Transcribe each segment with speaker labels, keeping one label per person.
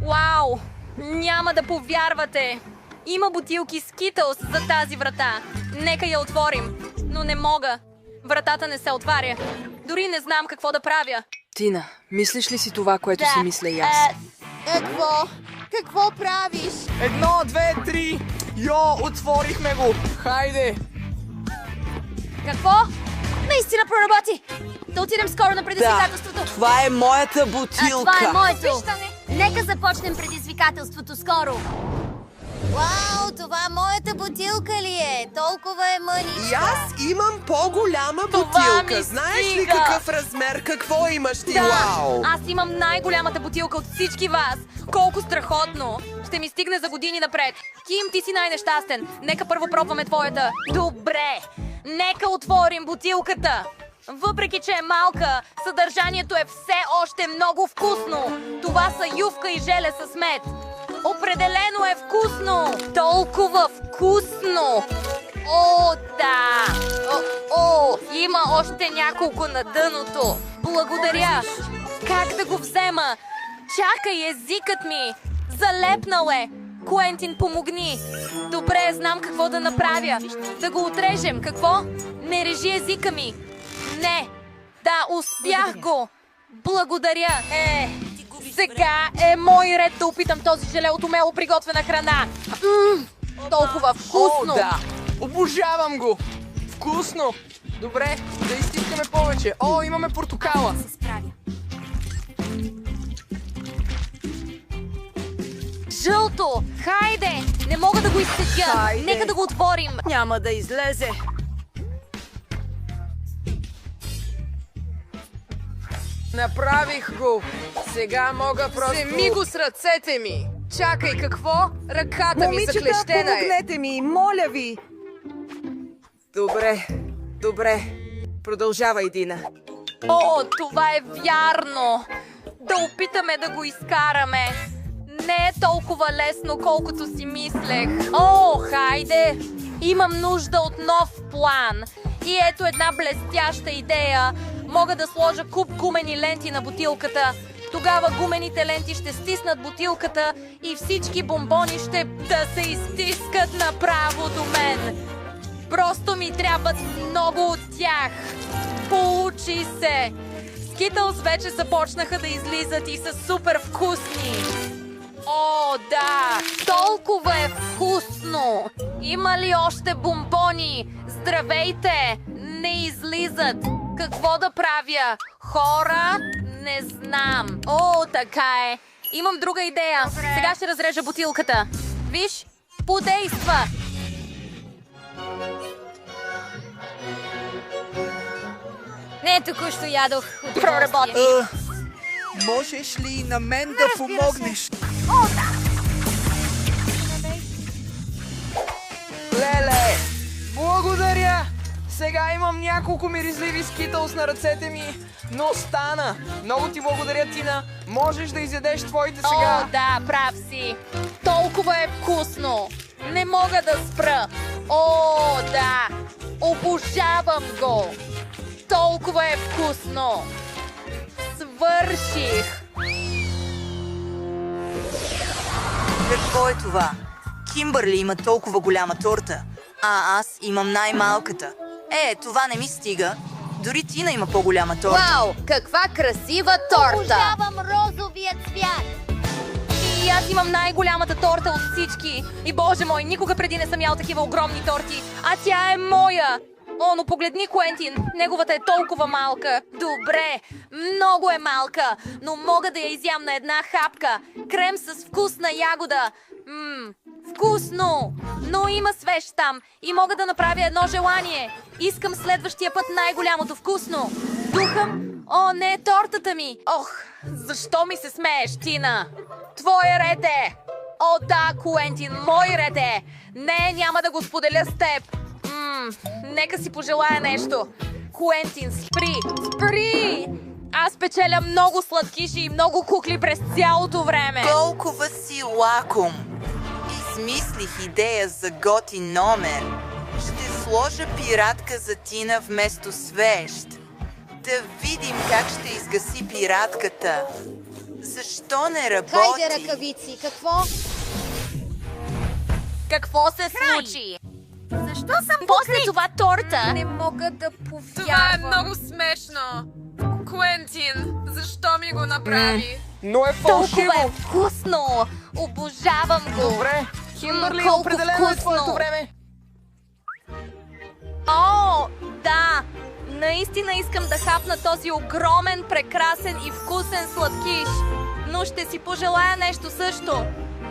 Speaker 1: Вау! Няма да повярвате! Има бутилки Skittles за тази врата. Нека я отворим. Но не мога. Вратата не се отваря. Дори не знам какво да правя.
Speaker 2: Тина, мислиш ли си това, което си мисля и аз?
Speaker 3: Какво? Какво правиш?
Speaker 4: 1, 2, 3! Йо, отворихме го! Хайде!
Speaker 1: Какво? Наистина проработи! Да отидем скоро на предизвикателството.
Speaker 5: Това е моята бутилка.
Speaker 1: Това е моето. Нека започнем предизвикателството скоро.
Speaker 3: Вау, това моята бутилка ли е? Толкова е мъничка.
Speaker 5: И аз имам по-голяма
Speaker 1: Това
Speaker 5: бутилка.
Speaker 1: ми
Speaker 5: Знаеш ли
Speaker 1: стига.
Speaker 5: какъв размер? Какво имаш ти?
Speaker 1: Да,
Speaker 5: Вау!
Speaker 1: аз имам най-голямата бутилка от всички вас. Колко страхотно! Ще ми стигне за години напред. Ким, ти си най-нещастен. Нека първо пробваме твоята. Добре, нека отворим бутилката. Въпреки, че е малка, съдържанието е все още много вкусно. Това са ювка и желе с мед. Определено е вкусно! Толкова вкусно! О, да! Има още няколко на дъното. Благодаря! Как да го взема? Чакай, езикът ми! Залепнал е! Куентин, помогни! Добре, знам какво да направя. Да го отрежем. Какво? Не режи езика ми. Не. Да, успях го. Благодаря. Сега е мой ред да опитам този желе от умело приготвена храна. Толкова вкусно.
Speaker 4: О, да! Обожавам го! Вкусно! Добре, да изтискаме повече. О, имаме портокала!
Speaker 1: Жълто! Хайде! Не мога да го изтъгя.
Speaker 5: Хайде.
Speaker 1: Нека да го отворим.
Speaker 5: Няма да излезе.
Speaker 4: Направих го! Сега мога просто... Вземи го с ръцете ми! Чакай, какво? Ръката ми заклещена е!
Speaker 5: помогнете ми, моля ви! Добре. Продължавай, Дина.
Speaker 1: О, това е вярно! Да опитаме да го изкараме. Не е толкова лесно, колкото си мислех. О, хайде! Имам нужда от нов план. И ето една блестяща идея. Мога да сложа куп гумени ленти на бутилката. Тогава гумените ленти ще стиснат бутилката и всички бомбони ще да се изтискат направо до мен. Просто ми трябват много от тях. Получи се! Скитълс вече започнаха да излизат и са супер вкусни. О, да! Толкова е вкусно! Има ли още бомбони? Здравейте! Не излизат! Какво да правя? Хора? Не знам. О, така е. Имам друга идея. Сега ще разрежа бутилката. Виж? Подейства! Не, току-що ядох. Проработи.
Speaker 5: Можеш ли на мен да помогнеш?
Speaker 4: Леле! Благодаря! Сега имам няколко миризливи скитълс на ръцете ми, но стана! Много ти благодаря, Тина! Можеш да изядеш твоите сега!
Speaker 1: О, да, прав си. Толкова е вкусно. Не мога да спра. О, да. Обожавам го. Толкова е вкусно. Свърших.
Speaker 6: Какво е това? Кимбърли има толкова голяма торта, а аз имам най-малката. Това не ми стига. Дори Тина има по-голяма торта.
Speaker 3: Вау, каква красива торта!
Speaker 1: Обожавам розовия цвят. И аз имам най-голямата торта от всички. И боже мой, никога преди не съм ял такива огромни торти. А тя е моя. О, но погледни, Куентин, неговата е толкова малка. Добре, много е малка, но мога да я изям на една хапка. Крем с вкусна ягода. Вкусно! Но има свеж там и мога да направя едно желание. Искам следващия път най-голямото вкусно. Духам... О, не, тортата ми! Ох, защо ми се смееш, Тина? Твой ред е! О, да, Куентин, мой ред е! Не, няма да го споделя с теб. Нека си пожелая нещо. Куентин, спри! Спри! Аз печеля много сладкиши и много кукли през цялото време.
Speaker 6: Толкова си лаком. Измислих идея за готин номер. Ще сложа пиратка за Тина вместо свещ. Да видим как ще изгаси пиратката. Защо не
Speaker 3: Хайде,
Speaker 6: работи?
Speaker 3: ръкавици, какво?
Speaker 1: Какво се случи?
Speaker 3: Защо съм
Speaker 1: После това торта.
Speaker 3: Не мога да повярвам.
Speaker 7: Това е много смешно. Куентин, защо ми го направи?
Speaker 4: Но е
Speaker 1: Толкова
Speaker 4: фалшиво.
Speaker 1: е вкусно! Обожавам го!
Speaker 4: Добре, Кимбърли,
Speaker 1: колко
Speaker 4: определено е
Speaker 1: вкусно.
Speaker 4: твоето време.
Speaker 1: О, да! Наистина искам да хапна този огромен, прекрасен и вкусен сладкиш. Но ще си пожелая нещо също.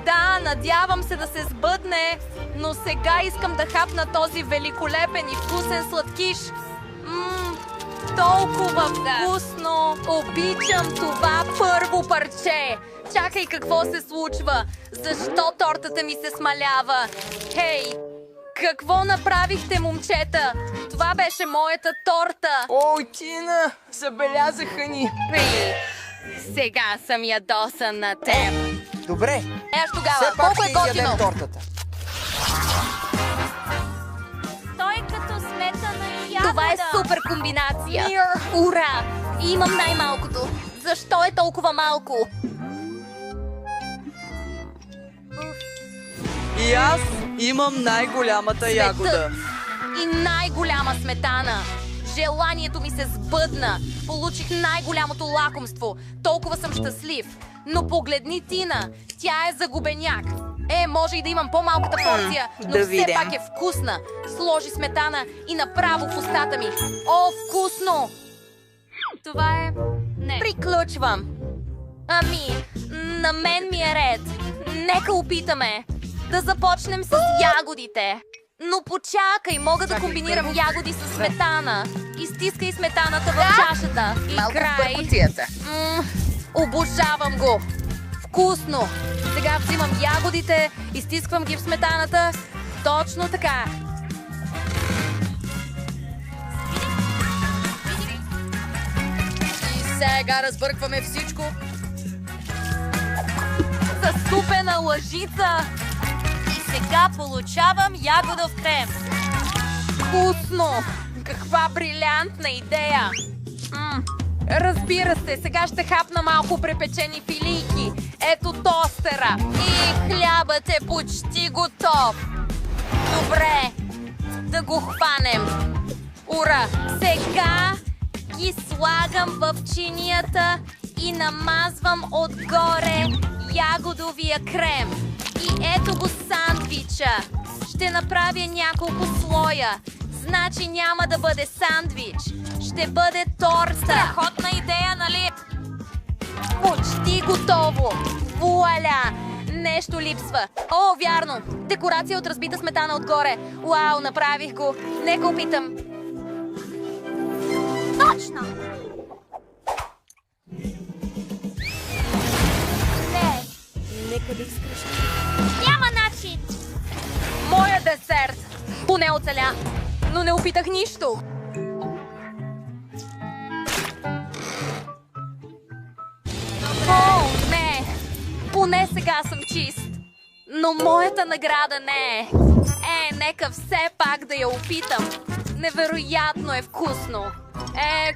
Speaker 1: Да, надявам се да се сбъдне, но сега искам да хапна този великолепен и вкусен сладкиш. Толкова вкусно! Обичам това първо парче! Чакай какво се случва! Защо тортата ми се смалява? Хей! Какво направихте, момчета? Това беше моята торта!
Speaker 4: Ой, Тина, забелязаха ни.
Speaker 1: Сега съм ядосан на теб!
Speaker 4: Добре,
Speaker 1: Еш тогава,
Speaker 4: все пак
Speaker 1: колко
Speaker 4: ще
Speaker 1: е готино?
Speaker 4: изядем тортата.
Speaker 3: Той като сметана и ягода.
Speaker 1: Това е супер комбинация! Ура! Имам най-малкото! Защо е толкова малко?
Speaker 5: И аз имам най-голямата ягода.
Speaker 1: И най-голяма сметана. Желанието ми се сбъдна. Получих най-голямото лакомство. Толкова съм щастлив. Но погледни Тина. Тя е загубеняк. Може и да имам по-малката порция, но
Speaker 6: да
Speaker 1: все
Speaker 6: видим.
Speaker 1: пак е вкусна. Сложи сметана и направо в устата ми. О, вкусно! Това е... Не. Приключвам. Ами, на мен ми е ред. Нека опитаме. Да започнем с ягодите. Но почакай, мога да комбинирам ягоди с сметана. Изтискай сметаната в чашата. И
Speaker 3: Малко
Speaker 1: край.
Speaker 3: в бъркотията.
Speaker 1: Обожавам го. Вкусно. Сега взимам ягодите, изтисквам ги в сметаната. Точно така. И сега разбъркваме всичко. Засупена лъжица. И сега получавам ягодов крем. Вкусно! Каква брилянтна идея! Разбира се, сега ще хапна малко препечени филийки. Ето тостера. И хлябът е почти готов. Добре, да го хванем. Ура! Сега ги слагам в чинията и намазвам отгоре ягодовия крем. И ето го сандвича. Ще направя няколко слоя. Значи няма да бъде сандвич. Ще бъде торта. Страхотна идея, нали? Почти готово. Вуаля! Нещо липсва. О, вярно! Декорация от разбита сметана отгоре. Уау, направих го. Нека опитам. Точно! Не. Нека да изкръща. Няма начин! Моя десерт! Поне оцеля, но не опитах нищо. О, не! Поне сега съм чист. Но моята награда не е. Нека все пак да я опитам. Невероятно е вкусно.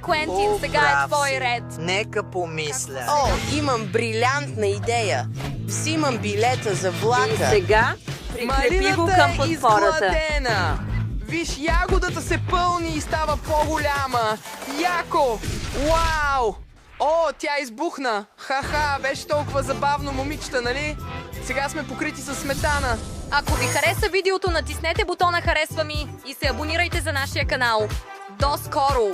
Speaker 1: Куентин, сега е твой ред.
Speaker 6: Нека помисля.
Speaker 8: О, имам брилянтна идея. Взимам билета за влака.
Speaker 2: И сега прикрепи го към подпората.
Speaker 4: изгладена. Виж, ягодата се пълни и става по-голяма. Яко! Вау! О, тя избухна. Ха-ха, беше толкова забавно, момичета, нали? Сега сме покрити с сметана.
Speaker 1: Ако ви хареса видеото, натиснете бутона харесва ми и се абонирайте за нашия канал. До скоро!